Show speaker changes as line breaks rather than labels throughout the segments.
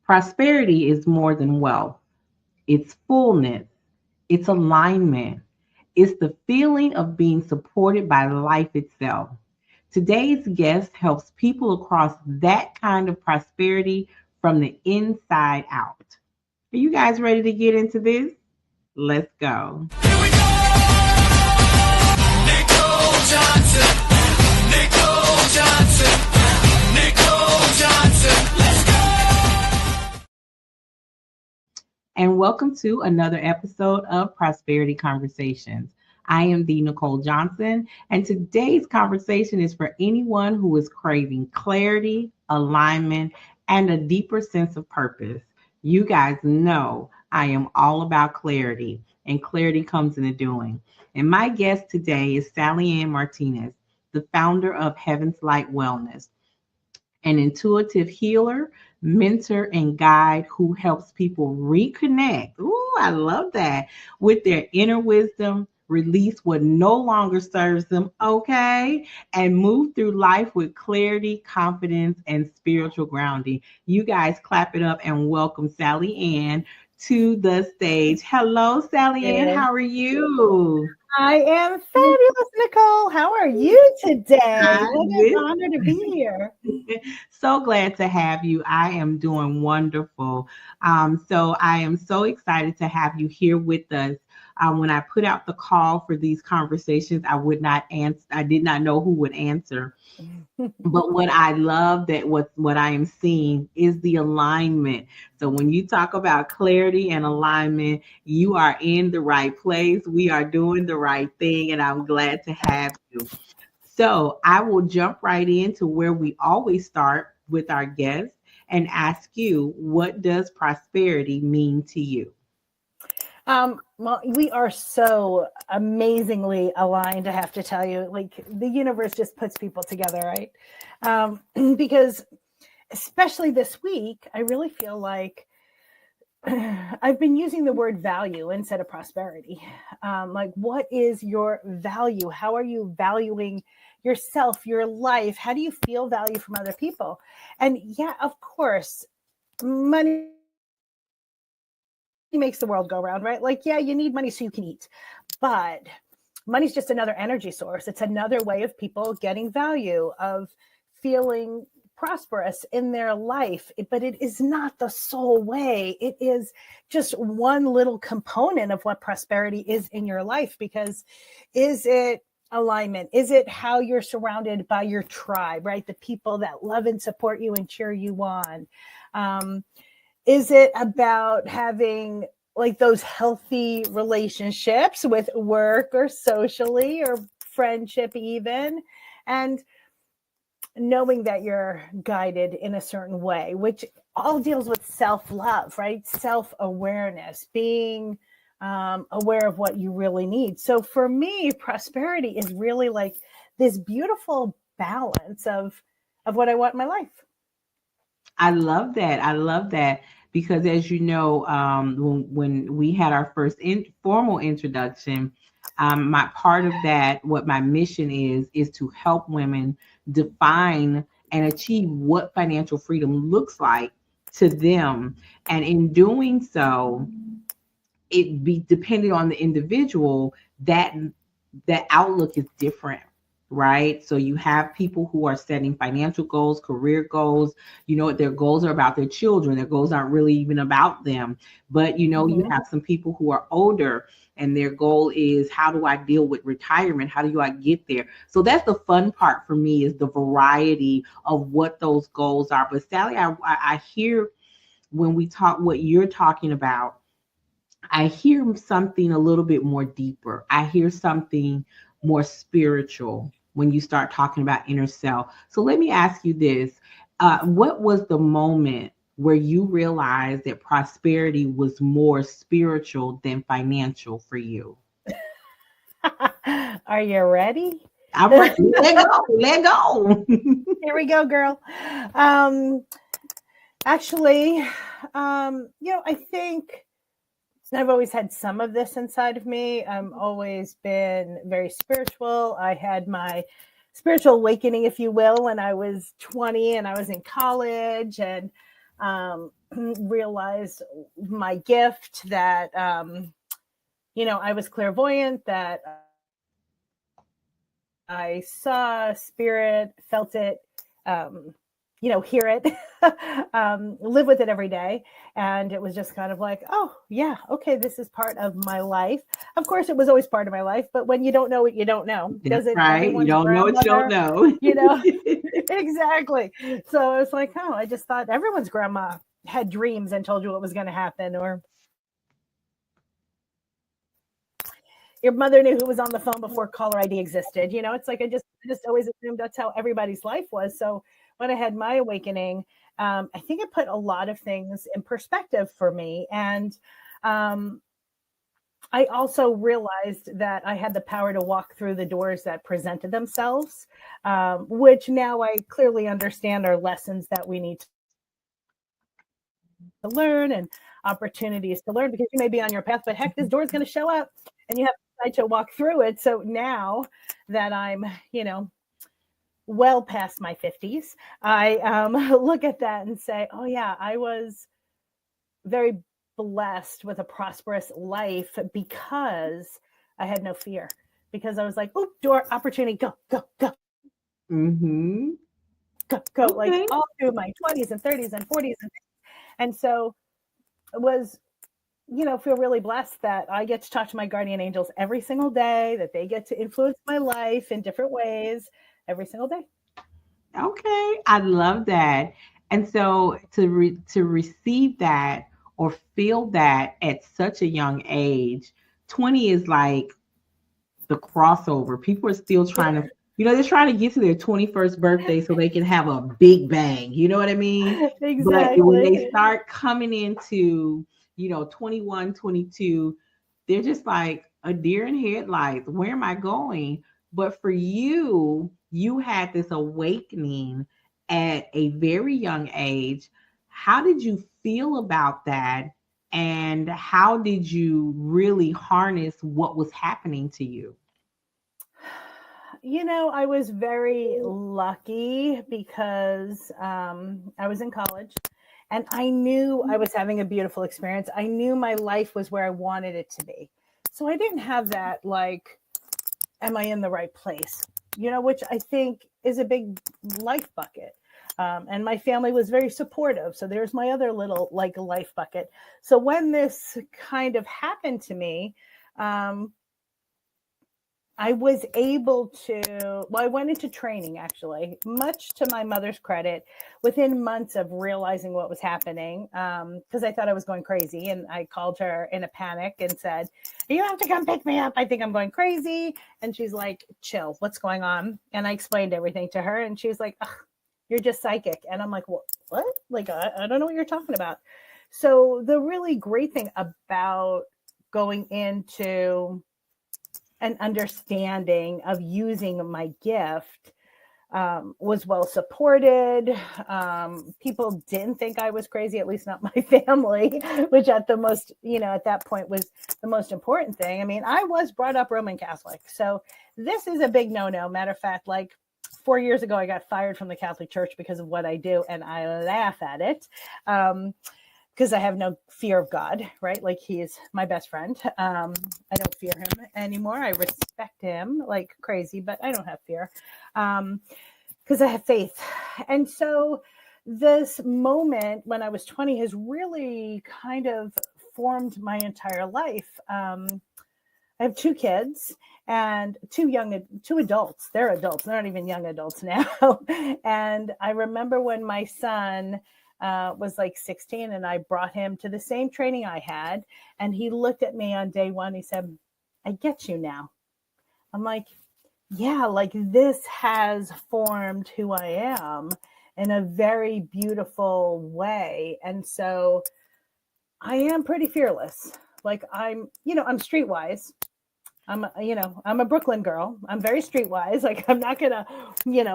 Prosperity is more than wealth. It's fullness. It's alignment. It's the feeling of being supported by life itself. Today's guest helps people across that kind of prosperity from the inside out. Are you guys ready to get into this? Let's go. Here we go! Nicole Johnson. Nicole Johnson. Nicole Johnson. Let's go! And welcome to another episode of Prosperity Conversations. I am the Nicole Johnson, and today's conversation is for anyone who is craving clarity, alignment, and a deeper sense of purpose. You guys know I am all about clarity, and clarity comes in the doing. And my guest today is Sallyann Martinez, the founder of Heaven's Light Wellness, an intuitive healer, mentor, and guide who helps people reconnect. Ooh, I love that. With their inner wisdom, release what no longer serves them, okay? And move through life with clarity, confidence, and spiritual grounding. You guys clap it up and welcome Sallyann to the stage. Hello, Sallyann. How are you?
I am fabulous, Nicole. How are you today? What an honor to be here.
So glad to have you. I am doing wonderful. So I am so excited to have you here with us. When I put out the call for these conversations, I would not answer. I did not know who would answer. But what I love that what I am seeing is the alignment. So when you talk about clarity and alignment, you are in the right place. We are doing the right thing, and I'm glad to have you. So I will jump right into where we always start with our guests and ask you, what does prosperity mean to you?
Well, we are so amazingly aligned, I have to tell you. Like, the universe just puts people together, right? Because especially this week, I really feel like I've been using the word value instead of prosperity. Like, what is your value? How are you valuing yourself, your life? How do you feel value from other people? And yeah, of course, money makes the world go round, right? Like, yeah, you need money so you can eat, but money's just another energy source. It's another way of people getting value, of feeling prosperous in their life, but it is not the sole way. It is just one little component of what prosperity is in your life. Because is it alignment? Is it how you're surrounded by your tribe, right? The people that love and support you and cheer you on. Is it about having like those healthy relationships with work or socially or friendship even, and knowing that you're guided in a certain way, which all deals with self-love, right? Self-awareness, being aware of what you really need. So for me, prosperity is really like this beautiful balance of what I want in my life.
I love that. I love that. Because as you know, when we had our first formal introduction, my part of that, what my mission is to help women define and achieve what financial freedom looks like to them. And in doing so, it be depending on the individual, that outlook is different, right? So you have people who are setting financial goals, career goals. You know, their goals are about their children. Their goals aren't really even about them. But, you know, you have some people who are older and their goal is, how do I deal with retirement? How do I get there? So that's the fun part for me, is the variety of what those goals are. But Sally, I hear when we talk what you're talking about, I hear something a little bit more deeper. I hear something more spiritual when you start talking about inner self. So let me ask you this. What was the moment where you realized that prosperity was more spiritual than financial for you?
Are you ready?
I'm ready. Let go.
Here we go, girl. Actually, I think I've always had some of this inside of me. I've always been very spiritual. I had my spiritual awakening, if you will, when I was 20 and I was in college. And realized my gift, that, I was clairvoyant, that I saw spirit, felt it, hear it, live with it every day. And it was just kind of like, oh, yeah, okay, this is part of my life. Of course, it was always part of my life, but when you don't know what you don't know,
That's
doesn't
right. You
everyone's
don't know what you don't
grandmother,
know.
you know, exactly. So it's like, oh, I just thought everyone's grandma had dreams and told you what was going to happen, or your mother knew who was on the phone before caller ID existed. It's like I just always assumed that's how everybody's life was. So when I had my awakening, I think it put a lot of things in perspective for me. And um, I also realized that I had the power to walk through the doors that presented themselves, which now I clearly understand are lessons that we need to learn, and opportunities to learn, because you may be on your path, but heck, this door is going to show up and you have to decide to walk through it. So now that I'm, well past my 50s, I look at that and say, oh, yeah, I was very blessed with a prosperous life because I had no fear. Because I was like, oh, door, opportunity, go, go, go,
Mm-hmm.
go, go, like
Okay.
all through my 20s and 30s and 40s. And so it was, feel really blessed that I get to talk to my guardian angels every single day, that they get to influence my life in different ways every single day.
Okay. I love that. And so to receive that or feel that at such a young age, 20 is like the crossover. People are still trying to, they're trying to get to their 21st birthday so they can have a big bang. You know what I mean? But when they
Exactly.
start coming into, 21, 22, they're just like a deer in headlights. Where am I going? But for you, you had this awakening at a very young age. How did you feel about that? And how did you really harness what was happening to you?
I was very lucky because I was in college and I knew I was having a beautiful experience. I knew my life was where I wanted it to be. So I didn't have that, like, am I in the right place? Which I think is a big life bucket. And my family was very supportive. So there's my other little, like, life bucket. So when this kind of happened to me, um, I was able to, well, I went into training actually, much to my mother's credit, within months of realizing what was happening, because I thought I was going crazy. And I called her in a panic and said, you have to come pick me up. I think I'm going crazy. And she's like, chill, what's going on? And I explained everything to her. And she was like, you're just psychic. And I'm like, what? Like, I don't know what you're talking about. So the really great thing about going into an understanding of using my gift, was well supported. People didn't think I was crazy, at least not my family, which at that point was the most important thing. I mean, I was brought up Roman Catholic. So this is a big no-no. Matter of fact, like 4 years ago, I got fired from the Catholic Church because of what I do, and I laugh at it. Because I have no fear of God, right? Like, he is my best friend. I don't fear him anymore. I respect him like crazy, but I don't have fear because I have faith. And so this moment when I was 20 has really kind of formed my entire life. I have two kids and two adults. They're adults. They're not even young adults now. And I remember when my son was like 16 and I brought him to the same training I had. And he looked at me on day one. He said, I get you now. I'm like, yeah, like this has formed who I am in a very beautiful way. And so I am pretty fearless. Like, I'm streetwise. I'm a Brooklyn girl. I'm very streetwise. Like, I'm not gonna,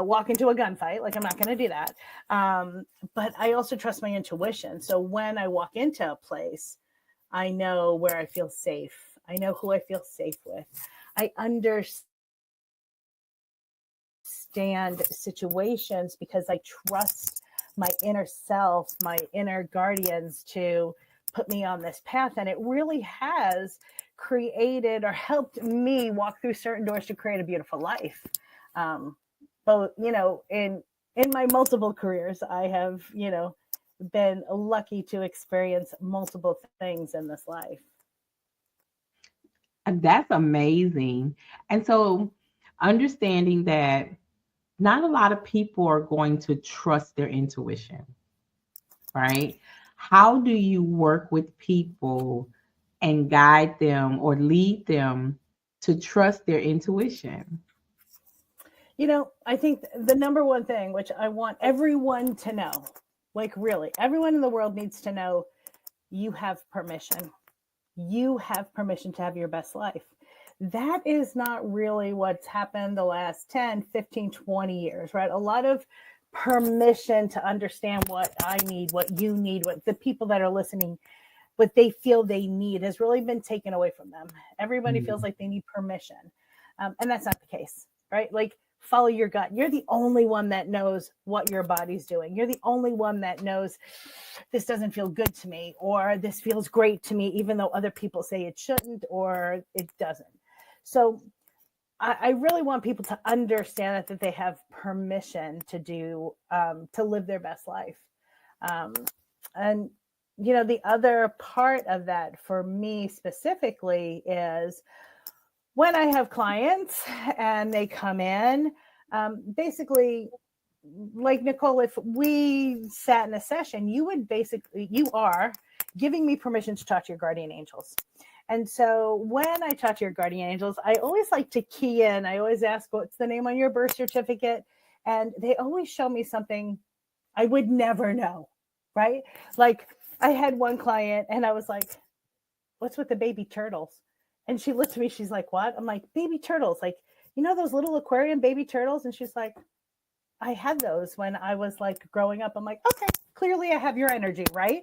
walk into a gunfight. Like, I'm not gonna do that. But I also trust my intuition. So when I walk into a place, I know where I feel safe. I know who I feel safe with. I understand situations because I trust my inner self, my inner guardians to put me on this path. And it really has created or helped me walk through certain doors to create a beautiful life. Both, in my multiple careers, I have, been lucky to experience multiple things in this life.
And that's amazing. And so understanding that not a lot of people are going to trust their intuition, right? How do you work with people and guide them or lead them to trust their intuition?
I think the number one thing, which I want everyone to know, like really, everyone in the world needs to know, you have permission. You have permission to have your best life. That is not really what's happened the last 10, 15, 20 years, right? A lot of permission to understand what I need, what you need, what the people that are listening, what they feel they need has really been taken away from them. Everybody feels like they need permission. And that's not the case, right? Like, follow your gut. You're the only one that knows what your body's doing. You're the only one that knows this doesn't feel good to me, or this feels great to me, even though other people say it shouldn't or it doesn't. So I really want people to understand that they have permission to to live their best life. And, the other part of that for me specifically is, when I have clients and they come in, basically, like Nicole, if we sat in a session, you are giving me permission to talk to your guardian angels. And so when I talk to your guardian angels, I always like to key in. I always ask, what's the name on your birth certificate? And they always show me something I would never know, right? Like, I had one client and I was like, what's with the baby turtles? And she looked at me, she's like, what? I'm like, baby turtles, like, those little aquarium baby turtles? And she's like, I had those when I was like growing up. I'm like, okay, clearly I have your energy, right?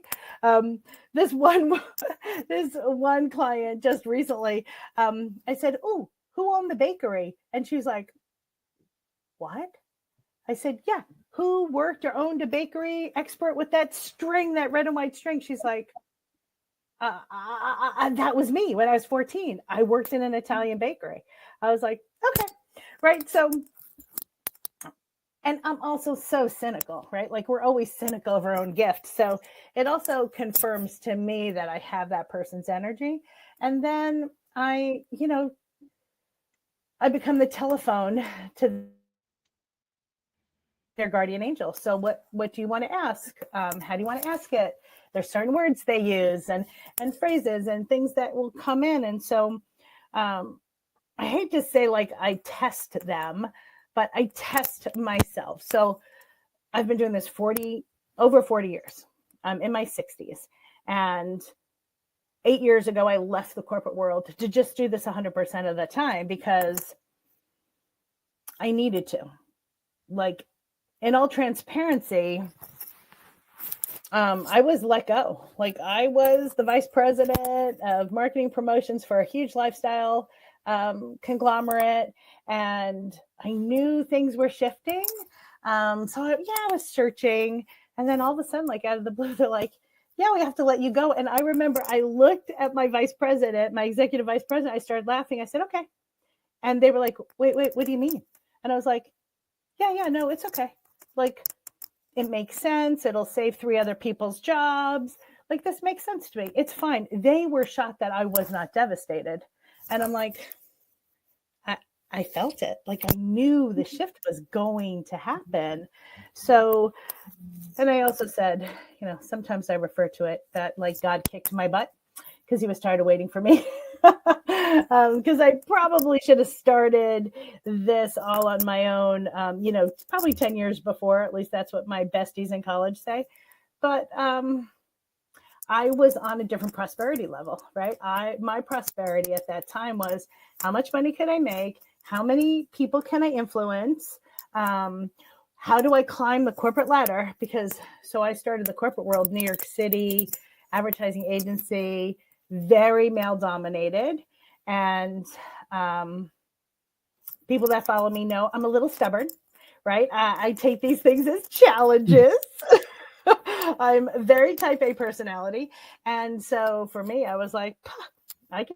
This one client just recently, I said, oh, who owned the bakery? And she's like, what? I said, yeah, who worked or owned a bakery, expert with that string, that red and white string? She's like, that was me when I was 14. I worked in an Italian bakery. I was like, okay, right. So, and I'm also so cynical, right? Like, we're always cynical of our own gift. So it also confirms to me that I have that person's energy. And then I become the telephone to their guardian angel. So what do you want to ask? How do you want to ask it? There's certain words they use and phrases and things that will come in. And so I hate to say like I test them, but I test myself. So I've been doing this over 40 years. I'm in my 60s. And 8 years ago, I left the corporate world to just do this 100% of the time because I needed to. Like, in all transparency, I was let go. Like, I was the vice president of marketing promotions for a huge lifestyle conglomerate, and I knew things were shifting. I was searching, and then all of a sudden, like out of the blue, they're like, "Yeah, we have to let you go." And I remember I looked at my vice president, my executive vice president. I started laughing. I said, "Okay," and they were like, "Wait, what do you mean?" And I was like, "Yeah, no, it's okay. Like, it makes sense. It'll save 3 other people's jobs. Like, this makes sense to me. It's fine." They were shocked that I was not devastated. And I'm like, I felt it. Like, I knew the shift was going to happen. So, and I also said, sometimes I refer to it that like God kicked my butt because he was tired of waiting for me. Because I probably should have started this all on my own, probably 10 years before. At least that's what my besties in college say. But I was on a different prosperity level, right? My prosperity at that time was, how much money could I make? How many people can I influence? How do I climb the corporate ladder? So I started the corporate world, New York City, advertising agency, very male dominated. And people that follow me know I'm a little stubborn, right? I take these things as challenges. I'm very type A personality. And so for me, I was like, I can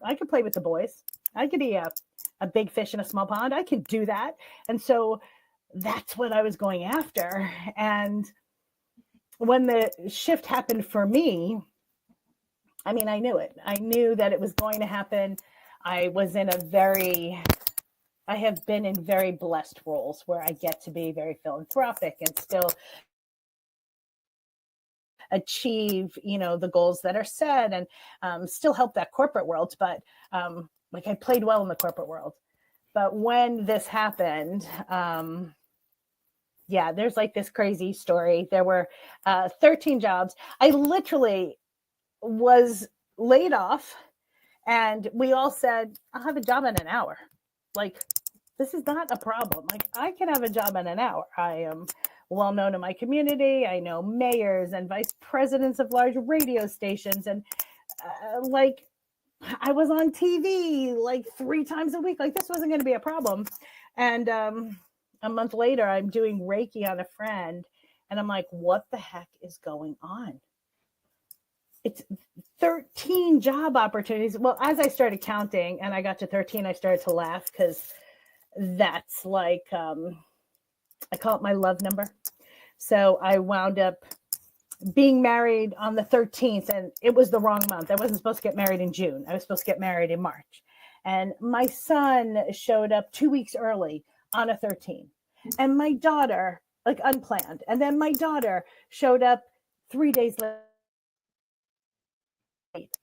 I could play with the boys. I could be a big fish in a small pond. I could do that. And so that's what I was going after. And when the shift happened for me, I mean, I knew it. I knew that it was going to happen. I was in a very, I have been in very blessed roles where I get to be very philanthropic and still achieve, you know, the goals that are set, and still help that corporate world. But like I played well in the corporate world. But when this happened, yeah, there's like this crazy story. There were 13 jobs. I literally was laid off, and we all said, I'll have a job in an hour. Like, this is not a problem. Like, I can have a job in an hour. I am well known in my community. I know mayors and vice presidents of large radio stations. And like, I was on TV like 3 times a week. Like, this wasn't going to be a problem. And a month later, I'm doing Reiki on a friend. And I'm like, what the heck is going on? It's 13 job opportunities. Well, as I started counting and I got to 13, I started to laugh because that's like, I call it my love number. So I wound up being married on the 13th, and it was the wrong month. I wasn't supposed to get married in June. I was supposed to get married in March. And my son showed up 2 weeks early on a 13. And my daughter, like unplanned. And then my daughter showed up 3 days later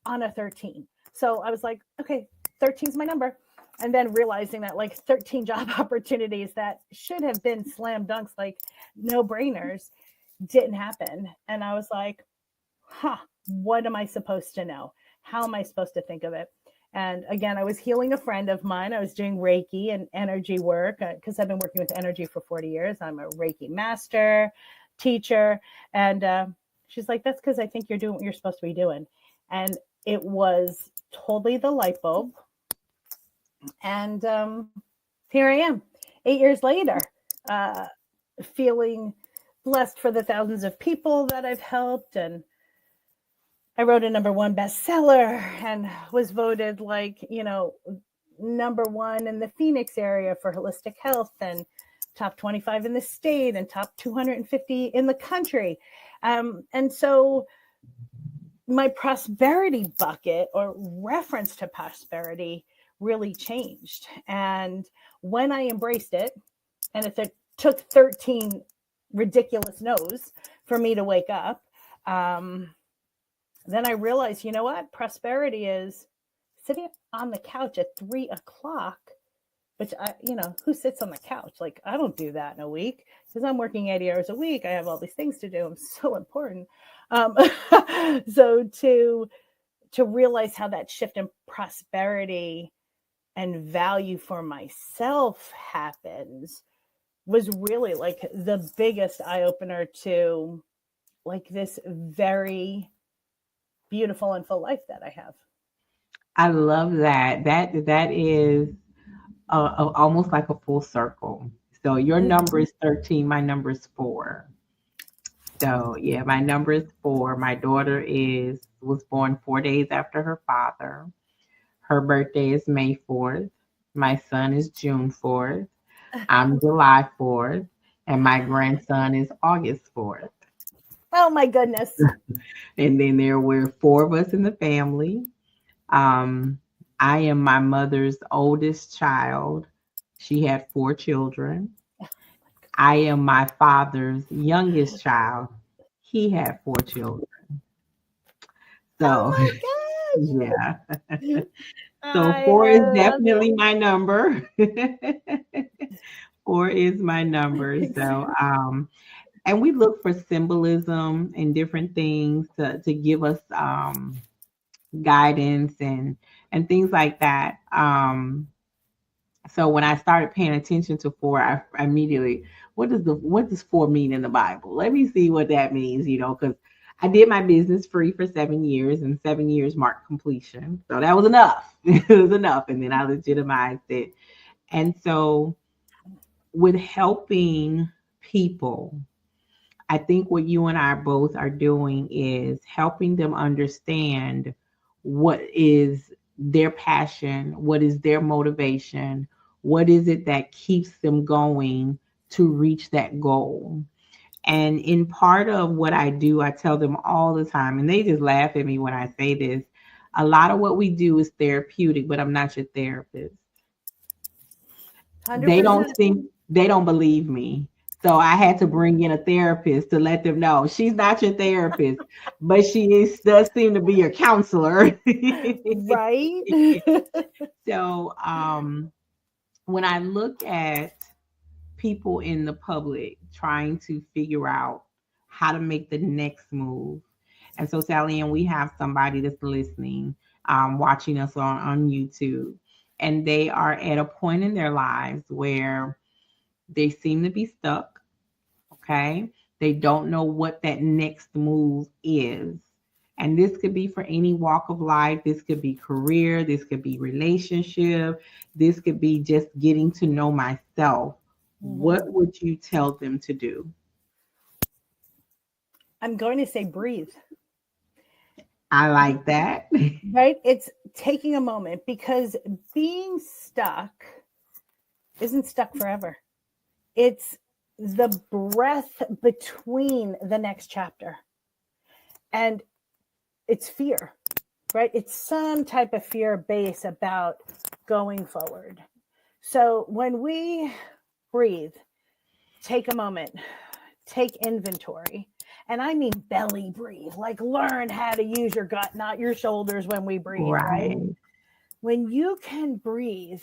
on a 13. So I was like, okay, 13 is my number. And then realizing that like 13 job opportunities that should have been slam dunks, like no brainers, didn't happen. And I was like, what am I supposed to know? How am I supposed to think of it? And again, I was healing a friend of mine. I was doing Reiki and energy work because I've been working with energy for 40 years. I'm a Reiki master, teacher. And she's like, that's because I think you're doing what you're supposed to be doing. And it was totally the light bulb. And here I am 8 years later, feeling blessed for the thousands of people that I've helped. And I wrote a #1 bestseller and was voted like, you know, #1 in the Phoenix area for holistic health, and top 25 in the state and top 250 in the country. And so my prosperity bucket, or reference to prosperity, really changed. And when I embraced it, and it took 13 ridiculous no's for me to wake up, then I realized, you know what? Prosperity is sitting on the couch at 3 o'clock, which you know, who sits on the couch? Like, I don't do that in a week because I'm working 80 hours a week. I have all these things to do. I'm so important. So to realize how that shift in prosperity and value for myself happens was really like the biggest eye opener to like this very beautiful and full life that I have.
I love that. That is almost like a full circle. So your number is 13. My number is 4. So yeah, my number is 4. My daughter was born 4 days after her father. Her birthday is May 4th. My son is June 4th. I'm July 4th. And my grandson is August 4th.
Oh my goodness.
And then there were 4 of us in the family. I am my mother's oldest child. She had 4 children. I am my father's youngest child. He had 4 children. So, yeah. So 4 is definitely my number. 4 is my number. So, and we look for symbolism and different things to give us guidance and things like that. So when I started paying attention to 4, I immediately, what does 4 mean in the Bible? Let me see what that means, you know, because I did my business free for 7 years, and 7 years marked completion. So that was enough. It was enough. And then I legitimized it. And so, with helping people, I think what you and I both are doing is helping them understand what is their passion, what is their motivation, what is it that keeps them going to reach that goal. And in part of what I do, I tell them all the time, and they just laugh at me when I say this. A lot of what we do is therapeutic, but I'm not your therapist. They don't
100%.
seem they don't believe me. So I had to bring in a therapist to let them know she's not your therapist, but does seem to be your counselor.
Right.
So when I look at people in the public trying to figure out how to make the next move, and so Sally, and we have somebody that's listening, watching us on YouTube, and they are at a point in their lives where they seem to be stuck. Okay. They don't know what that next move is. And this could be for any walk of life. This could be career. This could be relationship. This could be just getting to know myself.
Mhm.
What would you tell them to do?
I'm going to say breathe,
I like that.
right? It's taking a moment because being stuck isn't stuck forever. It's the breath between the next chapter. And it's fear, right? It's some type of fear base about going forward. So when we breathe, take a moment, take inventory. And I mean belly breathe, like learn how to use your gut, not your shoulders when we breathe, right?
Right.
When you can breathe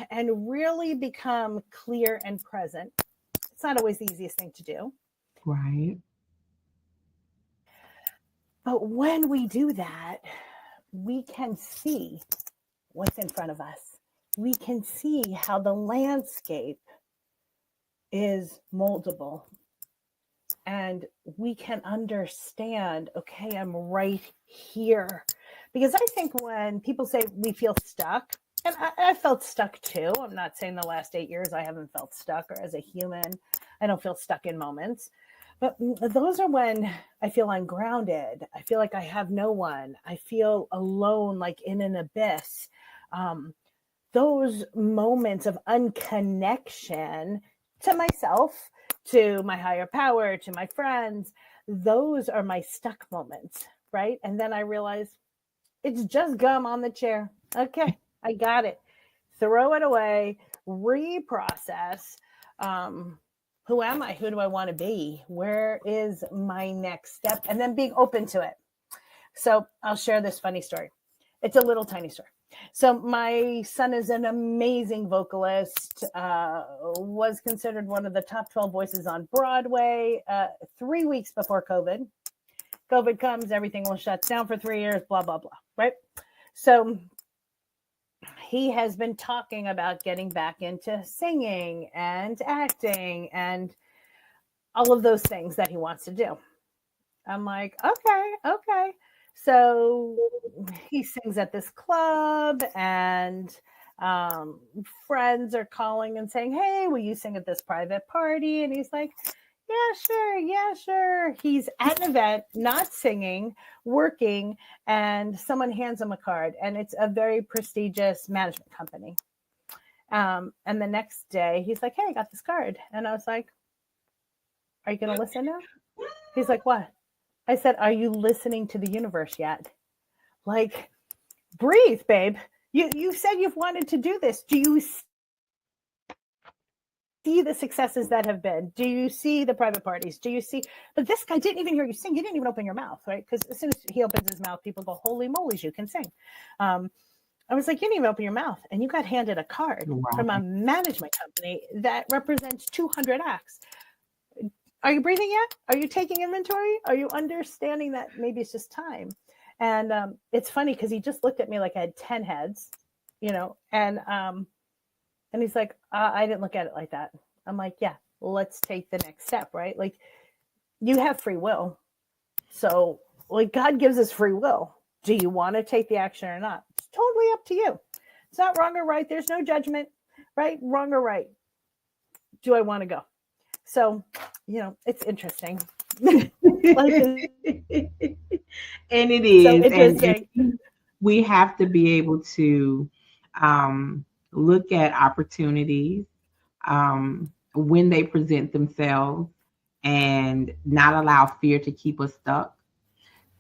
and really become clear and present, it's not always the easiest thing to do.
Right.
But when we do that, we can see what's in front of us. We can see how the landscape is moldable. And we can understand, okay, I'm right here. Because I think when people say we feel stuck, and I felt stuck too. I'm not saying the last 8 years I haven't felt stuck, or as a human, I don't feel stuck in moments. But those are when I feel ungrounded. I feel like I have no one. I feel alone, like in an abyss. Um, those moments of unconnection to myself, to my higher power, to my friends, those are my stuck moments, right? And then I realize it's just gum on the chair. Okay, I got it. Throw it away, reprocess. Who am I? Who do I want to be? Where is my next step? And then being open to it. So I'll share this funny story. It's a little tiny story. So my son is an amazing vocalist, was considered one of the top 12 voices on Broadway 3 weeks before COVID. COVID comes, everything will shut down for 3 years, blah, blah, blah, right? So he has been talking about getting back into singing and acting and all of those things that he wants to do. I'm like, okay. So he sings at this club, and friends are calling and saying, hey, will you sing at this private party? And he's like, yeah, sure. He's at an event, not singing, working, and someone hands him a card, and it's a very prestigious management company. And the next day, he's like, hey, I got this card. And I was like, are you going to listen now? He's like, what? I said, are you listening to the universe yet? Like, breathe, babe. You said you've wanted to do this. Do you see the successes that have been? Do you see the private parties? Do you see? But this guy didn't even hear you sing. He didn't even open your mouth, right? Because as soon as he opens his mouth, people go, holy moly, you can sing. I was like, you didn't even open your mouth. And you got handed a card from a management company that represents 200 acts. Are you breathing yet? Are you taking inventory? Are you understanding that maybe it's just time? And it's funny because he just looked at me like I had 10 heads, and he's like, I didn't look at it like that. I'm like, yeah, let's take the next step, right? Like, you have free will. So, like, God gives us free will. Do you want to take the action or not? It's totally up to you. It's not wrong or right. There's no judgment. right, wrong or right, do I want to go? So, it's interesting. Life is
And it
so
is,
interesting.
and we have to be able to look at opportunities when they present themselves and not allow fear to keep us stuck.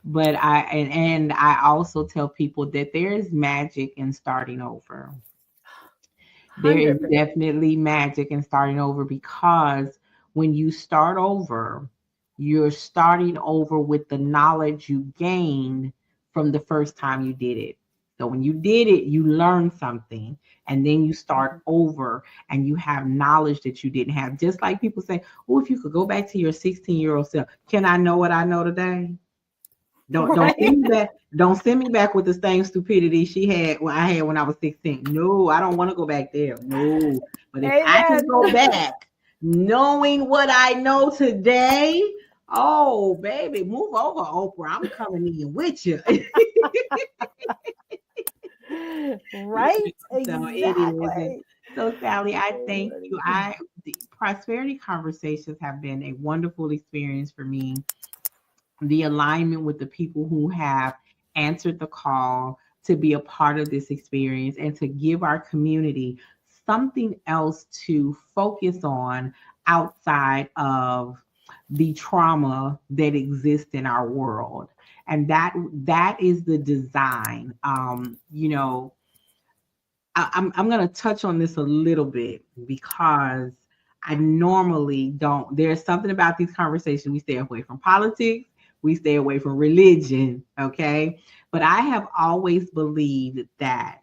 But and I also tell people that there is magic in starting over. There is
100%.
definitely magic in starting over, because when you start over, you're starting over with the knowledge you gained from the first time you did it. So when you did it, you learned something, and then you start over and you have knowledge that you didn't have. Just like people say, oh, if you could go back to your 16-year-old self, can I know what I know today? Don't
Right?
send me back. Don't send me back with the same stupidity she had when I had when I was 16. No, I don't want to go back there. No. But if I can
Amen.
go back knowing what I know today, oh baby, move over, Oprah. I'm coming in with you.
Right?
So it is. And
Exactly.
so Sally, I thank you.
Alrighty.
The prosperity conversations have been a wonderful experience for me. The alignment with the people who have answered the call to be a part of this experience and to give our community something else to focus on outside of the trauma that exists in our world. And that is the design. I'm going to touch on this a little bit because I normally don't. There's something about these conversations. We stay away from politics, we stay away from religion, okay? But I have always believed that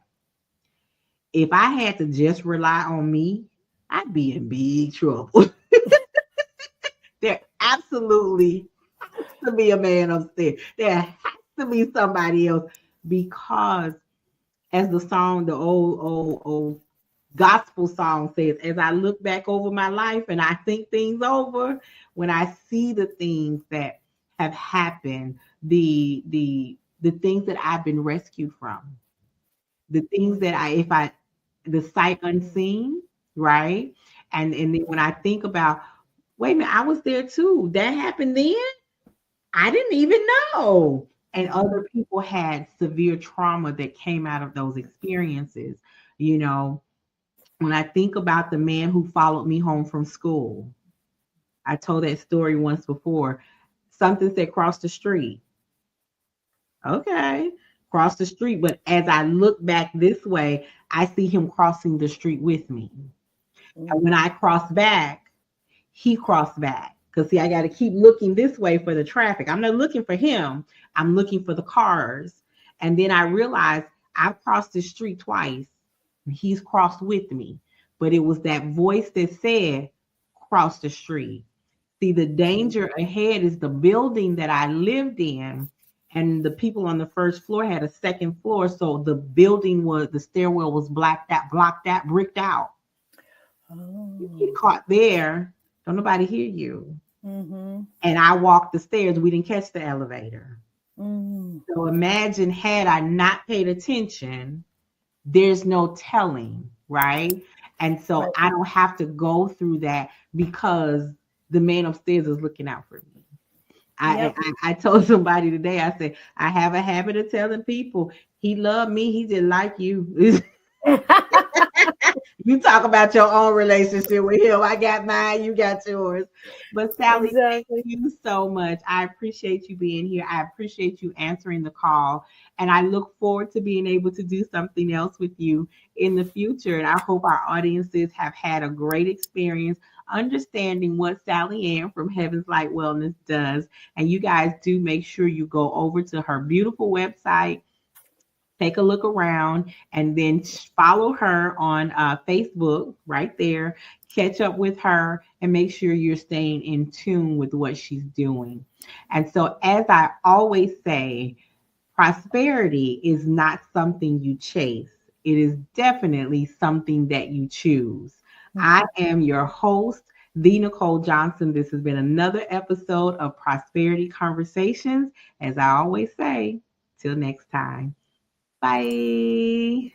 if I had to just rely on me, I'd be in big trouble. There absolutely has to be a man upstairs. There has to be somebody else, because as the old gospel song says, as I look back over my life and I think things over, when I see the things that have happened, the things that I've been rescued from, the things that the sight unseen, right? And then when I think about, wait a minute, I was there too. That happened then. I didn't even know. And other people had severe trauma that came out of those experiences. You know, when I think about the man who followed me home from school, I told that story once before. Something said cross the street. Okay, cross the street. But as I look back this way, I see him crossing the street with me. And when I cross back, he crossed back. Because see, I got to keep looking this way for the traffic. I'm not looking for him. I'm looking for the cars. And then I realized I've crossed the street twice. And he's crossed with me. But it was that voice that said, cross the street. See, the danger ahead is the building that I lived in. And the people on the first floor had a second floor. So the stairwell was blocked out, bricked out. You get
Oh.
caught there, don't nobody hear you.
Mm-hmm.
And I walked the stairs. We didn't catch the elevator.
Mm.
So imagine, had I not paid attention, there's no telling, right? And so
Right.
I don't have to go through that because the man upstairs is looking out for me.
Yep.
I told somebody today, I said, I have a habit of telling people, he loved me, he didn't like you. You talk about your own relationship with him. I got mine, you got yours. But Sally, thank
Exactly.
you so much. I appreciate you being here. I appreciate you answering the call. And I look forward to being able to do something else with you in the future. And I hope our audiences have had a great experience understanding what Sallyann from Heaven's Light Wellness does. And you guys do make sure you go over to her beautiful website, take a look around, and then follow her on Facebook right there. Catch up with her and make sure you're staying in tune with what she's doing. And so, as I always say, prosperity is not something you chase, it is definitely something that you choose. I am your host, the Nicole Johnson. This has been another episode of Prosperity Conversations. As I always say, till next time. Bye.